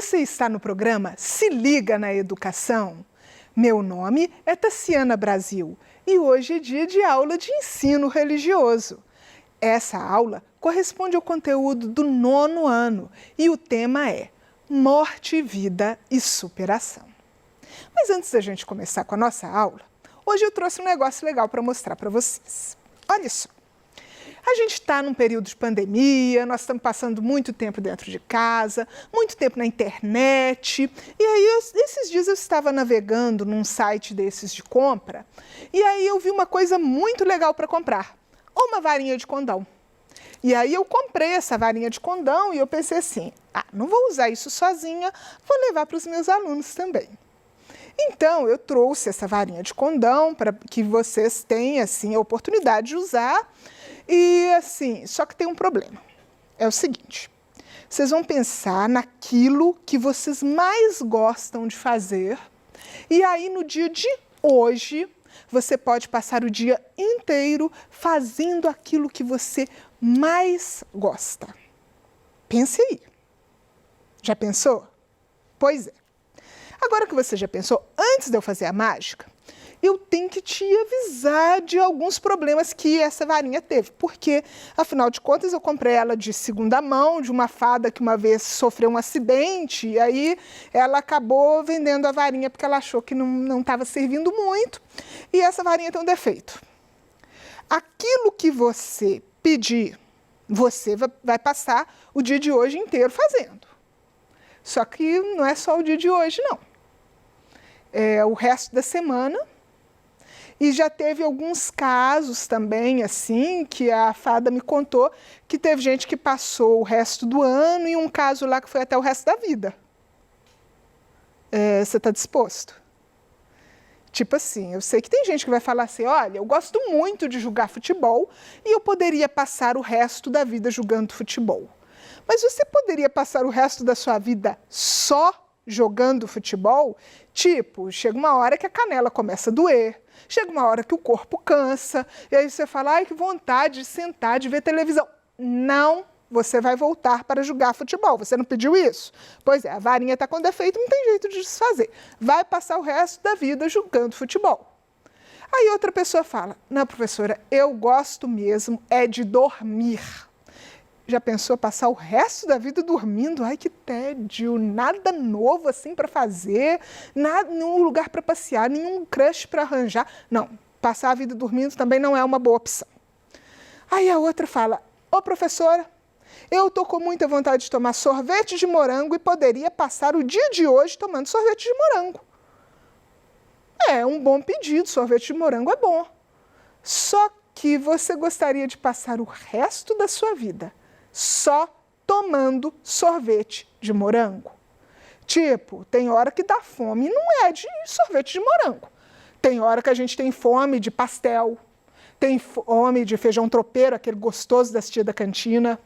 Você está no programa Se Liga na Educação. Meu nome é Tassiana Brasil e hoje é dia de aula de ensino religioso. Essa aula corresponde ao conteúdo do 9º ano e o tema é Morte, Vida e Superação. Mas antes da gente começar com a nossa aula, hoje eu trouxe um negócio legal para mostrar para vocês. Olha só. A gente está num período de pandemia, nós estamos passando muito tempo dentro de casa, muito tempo na internet. E aí, esses dias eu estava navegando num site desses de compra, e aí eu vi uma coisa muito legal para comprar, uma varinha de condão. E aí eu comprei essa varinha de condão e eu pensei assim, não vou usar isso sozinha, vou levar para os meus alunos também. Então, eu trouxe essa varinha de condão para que vocês tenham assim, a oportunidade de usar. E assim, só que tem um problema. É o seguinte, vocês vão pensar naquilo que vocês mais gostam de fazer e aí no dia de hoje você pode passar o dia inteiro fazendo aquilo que você mais gosta. Pense aí. Já pensou? Pois é. Agora que você já pensou, antes de eu fazer a mágica, eu tenho que te avisar de alguns problemas que essa varinha teve, porque, afinal de contas, eu comprei ela de segunda mão, de uma fada que uma vez sofreu um acidente, e aí ela acabou vendendo a varinha porque ela achou que não estava servindo muito, e essa varinha tem um defeito. Aquilo que você pedir, você vai passar o dia de hoje inteiro fazendo. Só que não é só o dia de hoje, não. É o resto da semana. E já teve alguns casos também, assim, que a fada me contou que teve gente que passou o resto do ano e um caso lá que foi até o resto da vida. Você está disposto? Tipo assim, eu sei que tem gente que vai falar assim, olha, eu gosto muito de jogar futebol e eu poderia passar o resto da vida jogando futebol. Mas você poderia passar o resto da sua vida só jogando futebol? Tipo, chega uma hora que a canela começa a doer, chega uma hora que o corpo cansa, e aí você fala, ai, que vontade de sentar, de ver televisão. Não, você vai voltar para jogar futebol. Você não pediu isso? Pois é, a varinha está com defeito, não tem jeito de desfazer. Vai passar o resto da vida jogando futebol. Aí outra pessoa fala, não, professora, eu gosto mesmo é de dormir. Já pensou passar o resto da vida dormindo? Ai, que tédio, nada novo assim para fazer, nenhum lugar para passear, nenhum crush para arranjar. Não, passar a vida dormindo também não é uma boa opção. Aí a outra fala, ô professora, eu estou com muita vontade de tomar sorvete de morango e poderia passar o dia de hoje tomando sorvete de morango. É um bom pedido, sorvete de morango é bom. Só que você gostaria de passar o resto da sua vida só tomando sorvete de morango. Tipo, tem hora que dá fome e não é de sorvete de morango. Tem hora que a gente tem fome de pastel, tem fome de feijão tropeiro, aquele gostoso das tias da cantina,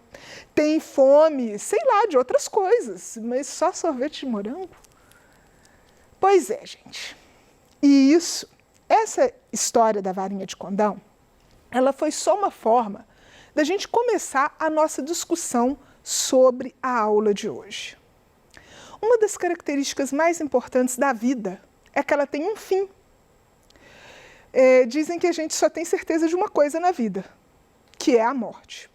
tem fome, sei lá, de outras coisas, mas só sorvete de morango? Pois é, gente. E essa história da varinha de condão, ela foi só uma forma da gente começar a nossa discussão sobre a aula de hoje. Uma das características mais importantes da vida é que ela tem um fim. Dizem que a gente só tem certeza de uma coisa na vida, que é a morte.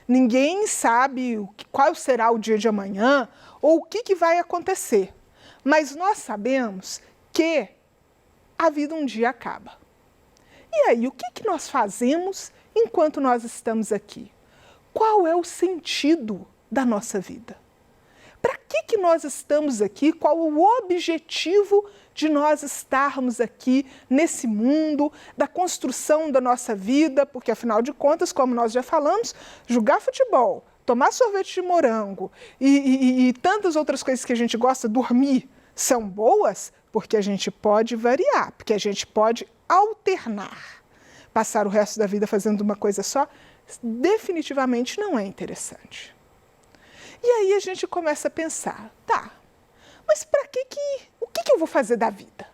Ninguém sabe qual será o dia de amanhã ou o que vai acontecer, mas nós sabemos que a vida um dia acaba. E aí, o que nós fazemos enquanto nós estamos aqui? Qual é o sentido da nossa vida? Para que nós estamos aqui? Qual o objetivo de nós estarmos aqui nesse mundo, da construção da nossa vida? Porque, afinal de contas, como nós já falamos, jogar futebol, tomar sorvete de morango e tantas outras coisas que a gente gosta, dormir, são boas porque a gente pode variar, porque a gente pode alternar. Passar o resto da vida fazendo uma coisa só, definitivamente não é interessante. E aí a gente começa a pensar, tá, mas o que eu vou fazer da vida?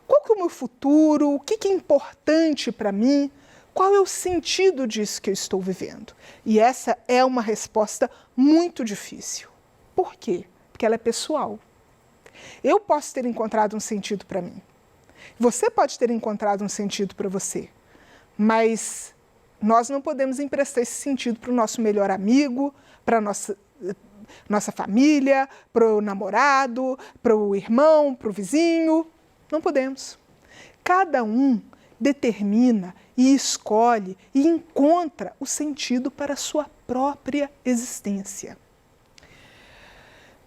Qual que é o meu futuro? O que é importante para mim? Qual é o sentido disso que eu estou vivendo? E essa é uma resposta muito difícil. Por quê? porque ela é pessoal. Eu posso ter encontrado um sentido para mim. Você pode ter encontrado um sentido para você. Mas nós não podemos emprestar esse sentido para o nosso melhor amigo, para a nossa família, para o namorado, para o irmão, para o vizinho. Não podemos. Cada um determina e escolhe e encontra o sentido para a sua própria existência.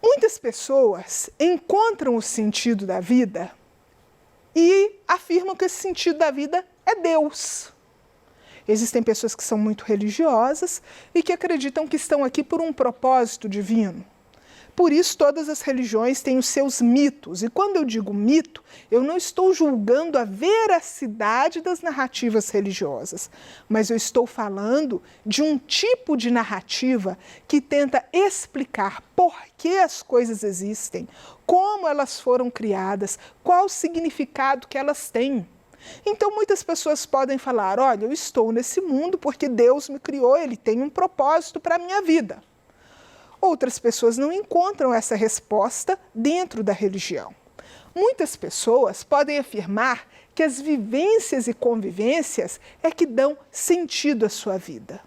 Muitas pessoas encontram o sentido da vida e afirmam que esse sentido da vida é Deus. Existem pessoas que são muito religiosas e que acreditam que estão aqui por um propósito divino. Por isso, todas as religiões têm os seus mitos. E quando eu digo mito, eu não estou julgando a veracidade das narrativas religiosas, mas eu estou falando de um tipo de narrativa que tenta explicar por que as coisas existem, como elas foram criadas, qual o significado que elas têm. Então, muitas pessoas podem falar, olha, eu estou nesse mundo porque Deus me criou, Ele tem um propósito para a minha vida. Outras pessoas não encontram essa resposta dentro da religião. Muitas pessoas podem afirmar que as vivências e convivências é que dão sentido à sua vida.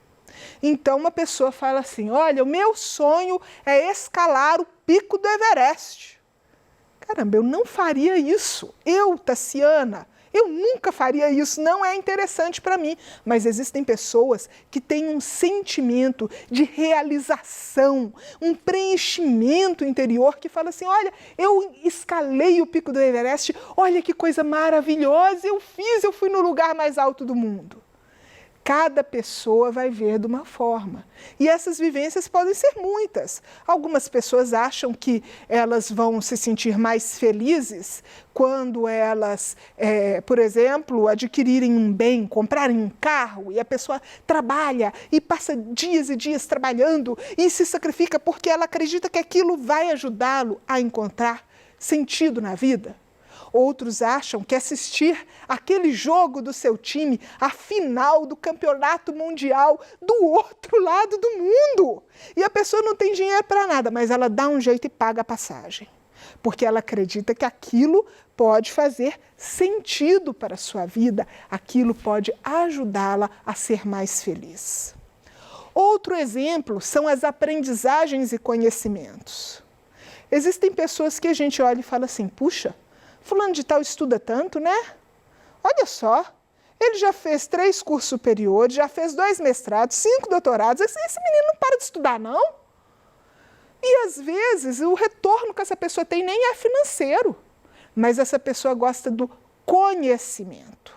Então, uma pessoa fala assim, olha, o meu sonho é escalar o pico do Everest. Caramba, eu não faria isso. Eu, Tassiana, eu nunca faria isso, não é interessante para mim. Mas existem pessoas que têm um sentimento de realização, um preenchimento interior que fala assim, olha, eu escalei o pico do Everest, olha que coisa maravilhosa, eu fui no lugar mais alto do mundo. Cada pessoa vai ver de uma forma. E essas vivências podem ser muitas. Algumas pessoas acham que elas vão se sentir mais felizes quando elas, por exemplo, adquirirem um bem, comprarem um carro, e a pessoa trabalha e passa dias e dias trabalhando e se sacrifica porque ela acredita que aquilo vai ajudá-lo a encontrar sentido na vida. Outros acham que assistir aquele jogo do seu time, a final do campeonato mundial do outro lado do mundo. E a pessoa não tem dinheiro para nada, mas ela dá um jeito e paga a passagem. Porque ela acredita que aquilo pode fazer sentido para a sua vida, aquilo pode ajudá-la a ser mais feliz. Outro exemplo são as aprendizagens e conhecimentos. Existem pessoas que a gente olha e fala assim, puxa, fulano de tal estuda tanto, né? Olha só, ele já fez 3 cursos superiores, já fez 2 mestrados, 5 doutorados. Esse menino não para de estudar, não? E às vezes o retorno que essa pessoa tem nem é financeiro, mas essa pessoa gosta do conhecimento.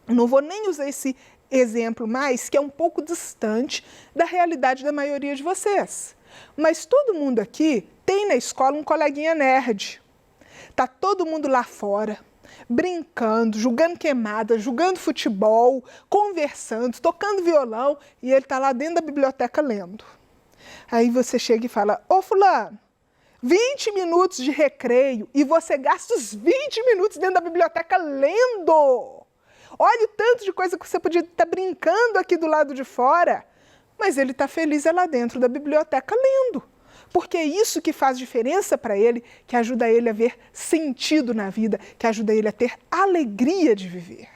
Não vou nem usar esse exemplo mais, que é um pouco distante da realidade da maioria de vocês. Mas todo mundo aqui tem na escola um coleguinha nerd. Está todo mundo lá fora, brincando, jogando queimada, jogando futebol, conversando, tocando violão, e ele está lá dentro da biblioteca lendo. Aí você chega e fala, ô fulano, 20 minutos de recreio e você gasta os 20 minutos dentro da biblioteca lendo. Olha o tanto de coisa que você podia estar brincando aqui do lado de fora, mas ele está feliz lá dentro da biblioteca lendo. Porque é isso que faz diferença para ele, que ajuda ele a ver sentido na vida, que ajuda ele a ter alegria de viver.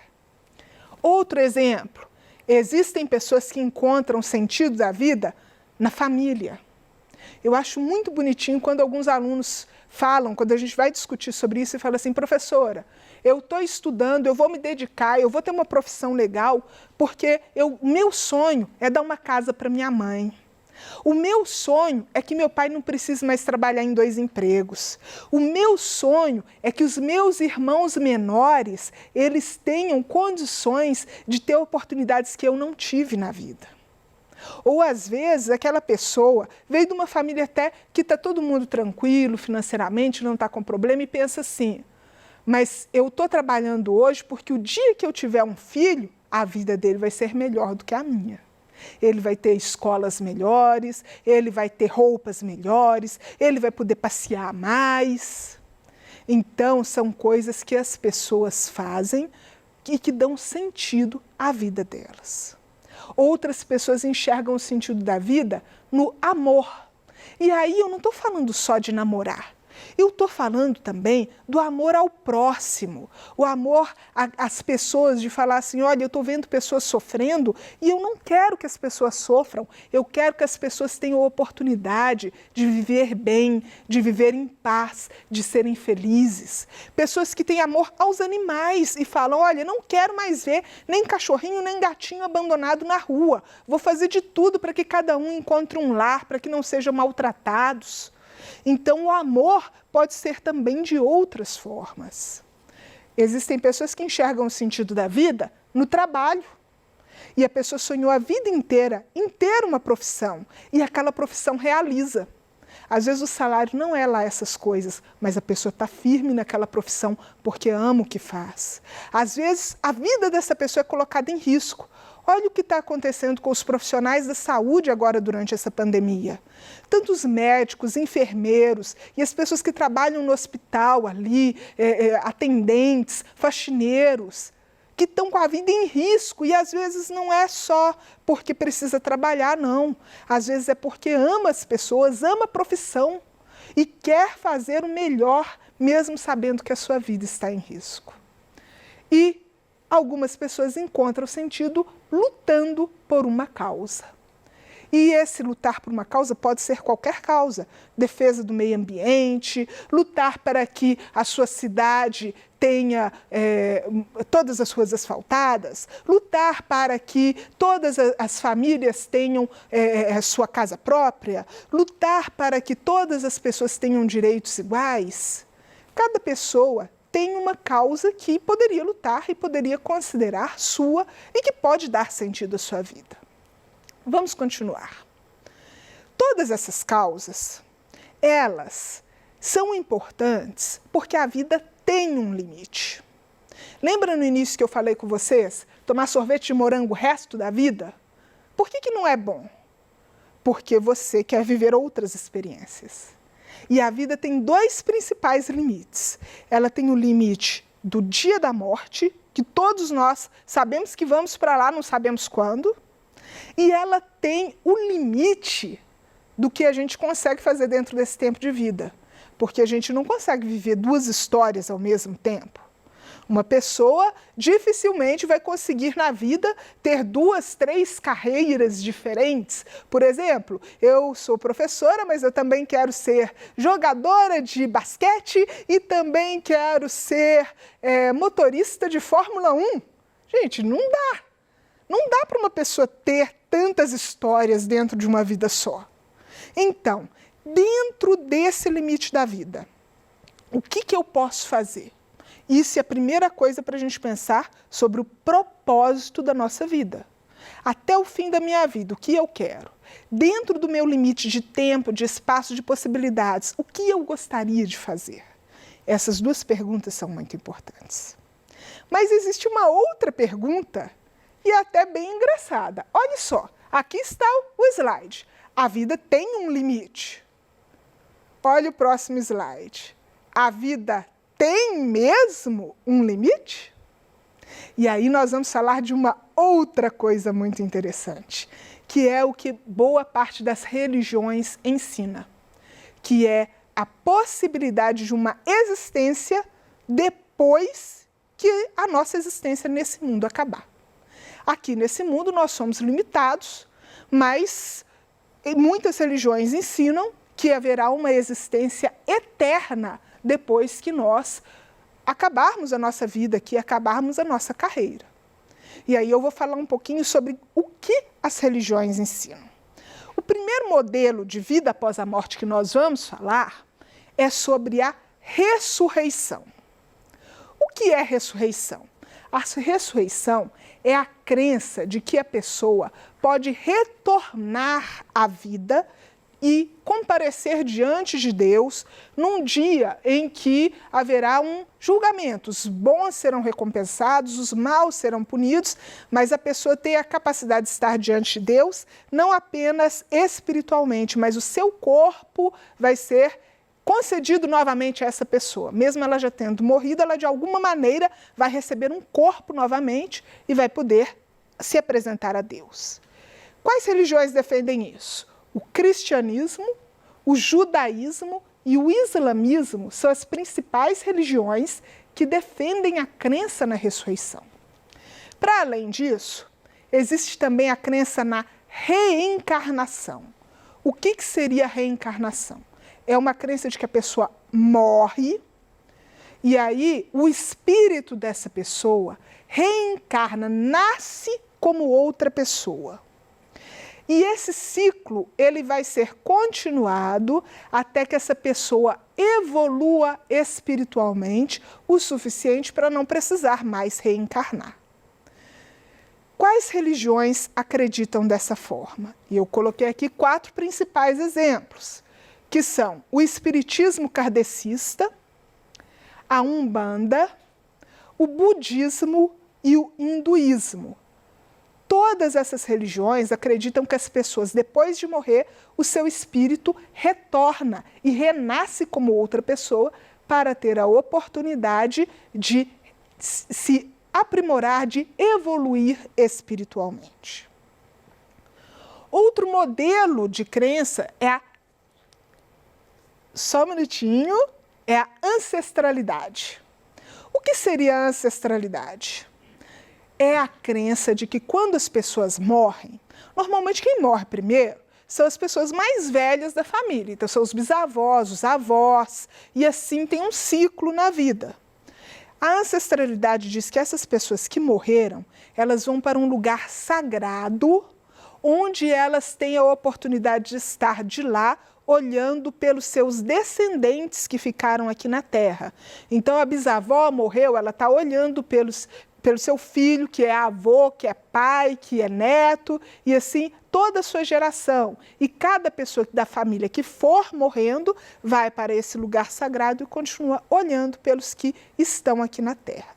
Outro exemplo, existem pessoas que encontram sentido da vida na família. Eu acho muito bonitinho quando alguns alunos falam, quando a gente vai discutir sobre isso, e fala assim, professora, eu estou estudando, eu vou me dedicar, eu vou ter uma profissão legal, porque meu sonho é dar uma casa para minha mãe. O meu sonho é que meu pai não precise mais trabalhar em 2 empregos. O meu sonho é que os meus irmãos menores, eles tenham condições de ter oportunidades que eu não tive na vida. Ou às vezes aquela pessoa veio de uma família até que está todo mundo tranquilo financeiramente, não está com problema e pensa assim, mas eu estou trabalhando hoje porque o dia que eu tiver um filho, a vida dele vai ser melhor do que a minha. Ele vai ter escolas melhores, ele vai ter roupas melhores, ele vai poder passear mais. Então, são coisas que as pessoas fazem e que dão sentido à vida delas. Outras pessoas enxergam o sentido da vida no amor. E aí eu não estou falando só de namorar. Eu estou falando também do amor ao próximo, o amor às pessoas, de falar assim, olha, eu estou vendo pessoas sofrendo e eu não quero que as pessoas sofram, eu quero que as pessoas tenham a oportunidade de viver bem, de viver em paz, de serem felizes. Pessoas que têm amor aos animais e falam, olha, não quero mais ver nem cachorrinho nem gatinho abandonado na rua, vou fazer de tudo para que cada um encontre um lar, para que não sejam maltratados. Então, o amor pode ser também de outras formas. Existem pessoas que enxergam o sentido da vida no trabalho. E a pessoa sonhou a vida inteira em ter uma profissão. E aquela profissão realiza. Às vezes o salário não é lá essas coisas, mas a pessoa está firme naquela profissão porque ama o que faz. Às vezes a vida dessa pessoa é colocada em risco. Olha o que está acontecendo com os profissionais da saúde agora durante essa pandemia. Tantos médicos, enfermeiros e as pessoas que trabalham no hospital ali, atendentes, faxineiros, que estão com a vida em risco e às vezes não é só porque precisa trabalhar, não. Às vezes é porque ama as pessoas, ama a profissão e quer fazer o melhor, mesmo sabendo que a sua vida está em risco. E algumas pessoas encontram sentido lutando por uma causa. E esse lutar por uma causa pode ser qualquer causa. Defesa do meio ambiente, lutar para que a sua cidade tenha todas as ruas asfaltadas, lutar para que todas as famílias tenham a sua casa própria, lutar para que todas as pessoas tenham direitos iguais. Cada pessoa tem uma causa que poderia lutar e poderia considerar sua e que pode dar sentido à sua vida. Vamos continuar. Todas essas causas, elas são importantes porque a vida tem um limite. Lembra no início que eu falei com vocês? Tomar sorvete de morango o resto da vida? Por que não é bom? Porque você quer viver outras experiências. E a vida tem dois principais limites. Ela tem o limite do dia da morte, que todos nós sabemos que vamos para lá, não sabemos quando. E ela tem o limite do que a gente consegue fazer dentro desse tempo de vida. Porque a gente não consegue viver duas histórias ao mesmo tempo. Uma pessoa dificilmente vai conseguir na vida ter 2, 3 carreiras diferentes. Por exemplo, eu sou professora, mas eu também quero ser jogadora de basquete e também quero ser motorista de Fórmula 1. Gente, não dá. Não dá para uma pessoa ter tantas histórias dentro de uma vida só. Então, dentro desse limite da vida, o que eu posso fazer? Isso é a primeira coisa para a gente pensar sobre o propósito da nossa vida. Até o fim da minha vida, o que eu quero? Dentro do meu limite de tempo, de espaço, de possibilidades, o que eu gostaria de fazer? Essas duas perguntas são muito importantes. Mas existe uma outra pergunta, e é até bem engraçada. Olha só, aqui está o slide. A vida tem um limite. Olha o próximo slide. A vida tem mesmo um limite? E aí nós vamos falar de uma outra coisa muito interessante, que é o que boa parte das religiões ensina, que é a possibilidade de uma existência depois que a nossa existência nesse mundo acabar. Aqui nesse mundo nós somos limitados, mas muitas religiões ensinam que haverá uma existência eterna depois que nós acabarmos a nossa vida aqui, acabarmos a nossa carreira. E aí eu vou falar um pouquinho sobre o que as religiões ensinam. O primeiro modelo de vida após a morte que nós vamos falar é sobre a ressurreição. O que é ressurreição? A ressurreição é a crença de que a pessoa pode retornar à vida e comparecer diante de Deus num dia em que haverá um julgamento. Os bons serão recompensados, os maus serão punidos, mas a pessoa tem a capacidade de estar diante de Deus, não apenas espiritualmente, mas o seu corpo vai ser concedido novamente a essa pessoa. Mesmo ela já tendo morrido, ela de alguma maneira vai receber um corpo novamente e vai poder se apresentar a Deus. Quais religiões defendem isso? O cristianismo, O judaísmo e o islamismo são as principais religiões que defendem a crença na ressurreição. Para além disso, existe também a crença na reencarnação. O que seria a reencarnação? É uma crença de que a pessoa morre e aí o espírito dessa pessoa reencarna, nasce como outra pessoa. E esse ciclo ele vai ser continuado até que essa pessoa evolua espiritualmente o suficiente para não precisar mais reencarnar. Quais religiões acreditam dessa forma? E eu coloquei aqui 4 principais exemplos, que são o espiritismo kardecista, a Umbanda, o budismo e o hinduísmo. Todas essas religiões acreditam que as pessoas, depois de morrer, o seu espírito retorna e renasce como outra pessoa para ter a oportunidade de se aprimorar, de evoluir espiritualmente. Outro modelo de crença é a... Só um minutinho. É a ancestralidade. O que seria a ancestralidade? É a crença de que quando as pessoas morrem, normalmente quem morre primeiro são as pessoas mais velhas da família. Então são os bisavós, os avós, e assim tem um ciclo na vida. A ancestralidade diz que essas pessoas que morreram, elas vão para um lugar sagrado, onde elas têm a oportunidade de estar de lá, olhando pelos seus descendentes que ficaram aqui na Terra. Então, a bisavó morreu, ela está olhando pelo seu filho, que é avô, que é pai, que é neto, e assim, toda a sua geração. E cada pessoa da família que for morrendo, vai para esse lugar sagrado e continua olhando pelos que estão aqui na Terra.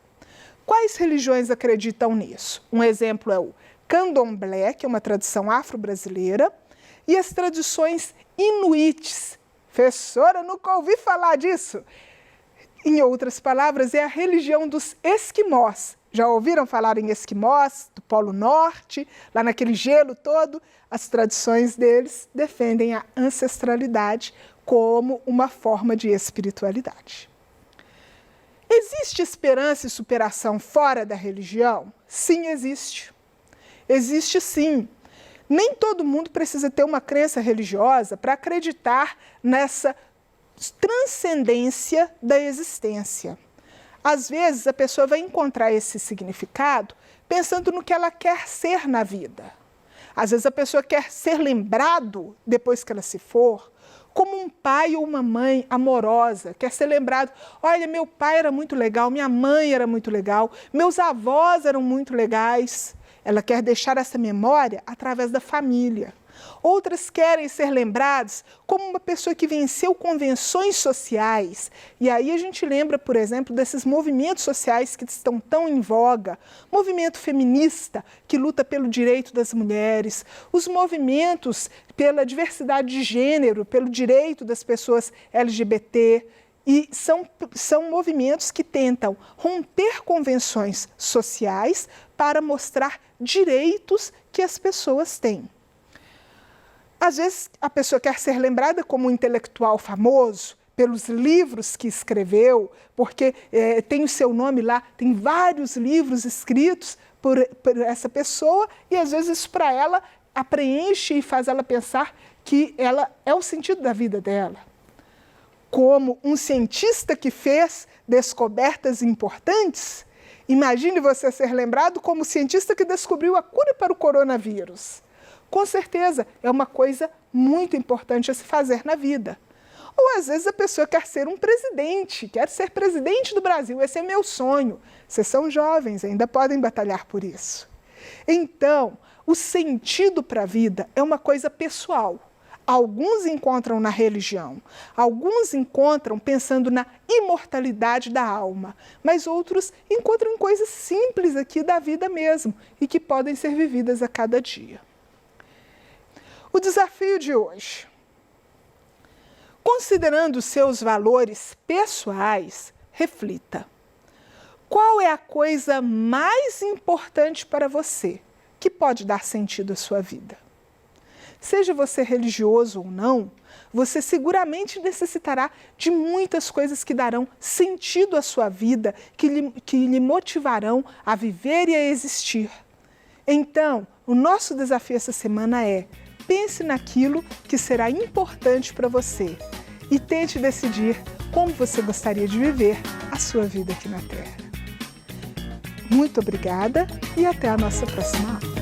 Quais religiões acreditam nisso? Um exemplo é o candomblé, que é uma tradição afro-brasileira, e as tradições inuites. Professora, nunca ouvi falar disso. Em outras palavras, é a religião dos esquimós. Já ouviram falar em esquimós, do Polo Norte, lá naquele gelo todo? As tradições deles defendem a ancestralidade como uma forma de espiritualidade. Existe esperança e superação fora da religião? Sim, existe. Existe sim. Nem todo mundo precisa ter uma crença religiosa para acreditar nessa transcendência da existência. Às vezes, a pessoa vai encontrar esse significado pensando no que ela quer ser na vida. Às vezes, a pessoa quer ser lembrado, depois que ela se for, como um pai ou uma mãe amorosa, quer ser lembrado, olha, meu pai era muito legal, minha mãe era muito legal, meus avós eram muito legais. Ela quer deixar essa memória através da família. Outras querem ser lembradas como uma pessoa que venceu convenções sociais. E aí a gente lembra, por exemplo, desses movimentos sociais que estão tão em voga. Movimento feminista, que luta pelo direito das mulheres. Os movimentos pela diversidade de gênero, pelo direito das pessoas LGBT. E são movimentos que tentam romper convenções sociais para mostrar direitos que as pessoas têm. Às vezes, a pessoa quer ser lembrada como um intelectual famoso, pelos livros que escreveu, porque tem o seu nome lá, tem vários livros escritos por essa pessoa, e às vezes isso para ela a preenche e faz ela pensar que ela é o sentido da vida dela. Como um cientista que fez descobertas importantes, imagine você ser lembrado como o cientista que descobriu a cura para o coronavírus. Com certeza, é uma coisa muito importante a se fazer na vida. Ou às vezes a pessoa quer ser um presidente, quer ser presidente do Brasil, esse é meu sonho. Vocês são jovens, ainda podem batalhar por isso. Então, o sentido para a vida é uma coisa pessoal. Alguns encontram na religião, alguns encontram pensando na imortalidade da alma, mas outros encontram em coisas simples aqui da vida mesmo e que podem ser vividas a cada dia. O desafio de hoje. Considerando seus valores pessoais, reflita. Qual é a coisa mais importante para você que pode dar sentido à sua vida? Seja você religioso ou não, você seguramente necessitará de muitas coisas que darão sentido à sua vida, que lhe motivarão a viver e a existir. Então, o nosso desafio essa semana é: pense naquilo que será importante para você e tente decidir como você gostaria de viver a sua vida aqui na Terra. Muito obrigada e até a nossa próxima aula.